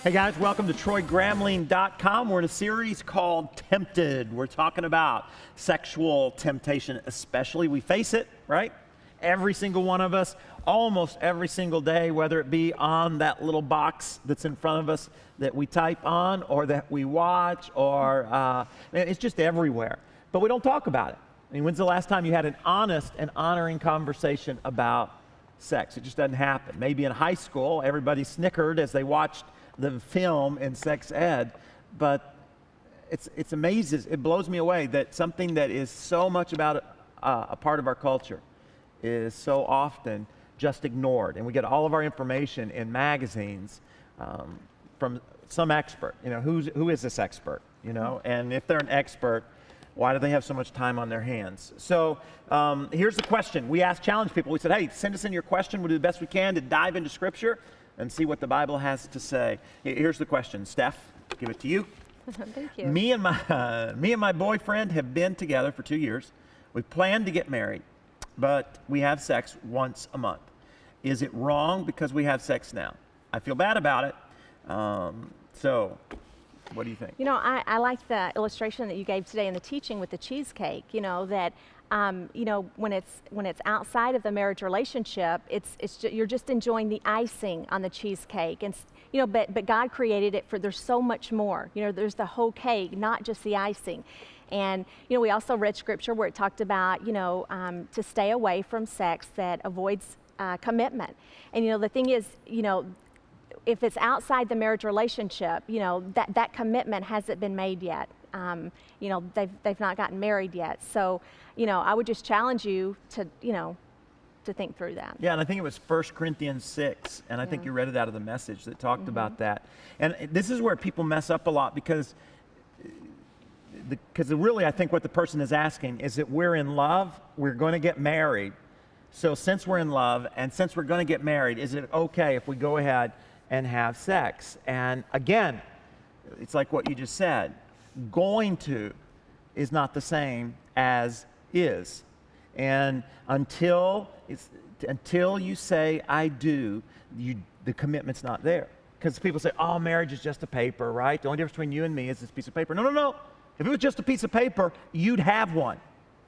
Hey guys, welcome to TroyGramling.com. We're in a series called Tempted. We're talking about sexual temptation, especially. We face it, right? Every single one of us, almost every single day, whether it be on that little box that's in front of us that we type on or that we watch, or it's just everywhere. But we don't talk about it. I mean, when's the last time you had an honest and honoring conversation about sex? It just doesn't happen. Maybe in high school, everybody snickered as they watched the film in sex ed, but it's amazing. It blows me away that something that is so much about a part of our culture is so often just ignored. And we get all of our information in magazines from some expert. You know, who is this expert? You know, and if they're an expert, why do they have so much time on their hands? So here's the question. We challenge people. We said, hey, send us in your question. We'll do the best we can to dive into Scripture and see what the Bible has to say. Here's the question. Steph, give it to you. Thank you. Me and my boyfriend have been together for 2 years. We plan to get married, but we have sex once a month. Is it wrong because we have sex now? I feel bad about it. So what do you think? You know, I like the illustration that you gave today in the teaching with the cheesecake. You know that, when it's outside of the marriage relationship, you're just enjoying the icing on the cheesecake, and but God created it for. There's so much more. You know, there's the whole cake, not just the icing. And we also read Scripture where it talked about to stay away from sex that avoids commitment. And the thing is, if it's outside the marriage relationship, that commitment hasn't been made yet. They've not gotten married yet. So, I would just challenge you to think through that. Yeah, and I think it was 1 Corinthians 6, and I think you read it out of the Message that talked about that. And this is where people mess up a lot because really I think what the person is asking is that we're in love, we're going to get married. So since we're in love and since we're going to get married, is it okay if we go ahead and have sex? And again, it's like what you just said. Going to is not the same as is. And until you say I do, the commitment's not there. Because people say, oh, marriage is just a paper, right? The only difference between you and me is this piece of paper. No. If it was just a piece of paper, you'd have one.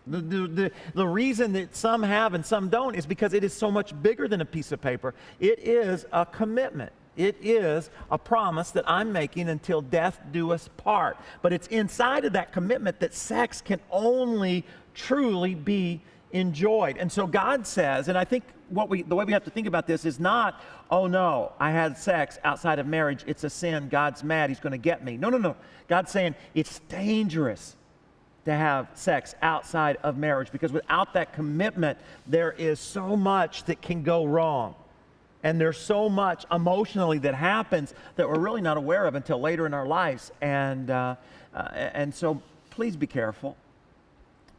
The reason that some have and some don't is because it is so much bigger than a piece of paper. It is a commitment. It is a promise that I'm making until death do us part. But it's inside of that commitment that sex can only truly be enjoyed. And so God says, and I think the way we have to think about this is not, oh no, I had sex outside of marriage, it's a sin, God's mad, he's going to get me. No. God's saying it's dangerous to have sex outside of marriage because without that commitment, there is so much that can go wrong. And there's so much emotionally that happens that we're really not aware of until later in our lives. And so please be careful.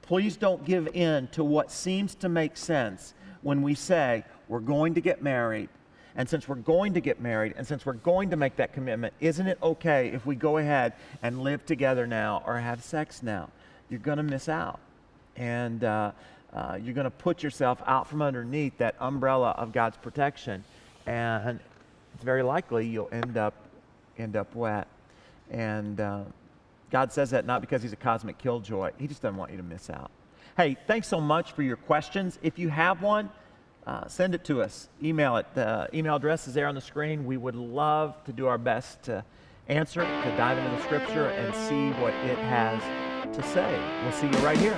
Please don't give in to what seems to make sense when we say we're going to get married. And since we're going to get married and since we're going to make that commitment, isn't it okay if we go ahead and live together now or have sex now? You're going to miss out. And you're going to put yourself out from underneath that umbrella of God's protection, and it's very likely you'll end up wet. And God says that not because he's a cosmic killjoy. He just doesn't want you to miss out. Hey, thanks so much for your questions. If you have one, send it to us. Email it. The email address is there on the screen. We would love to do our best to answer, to dive into the Scripture and see what it has to say. We'll see you right here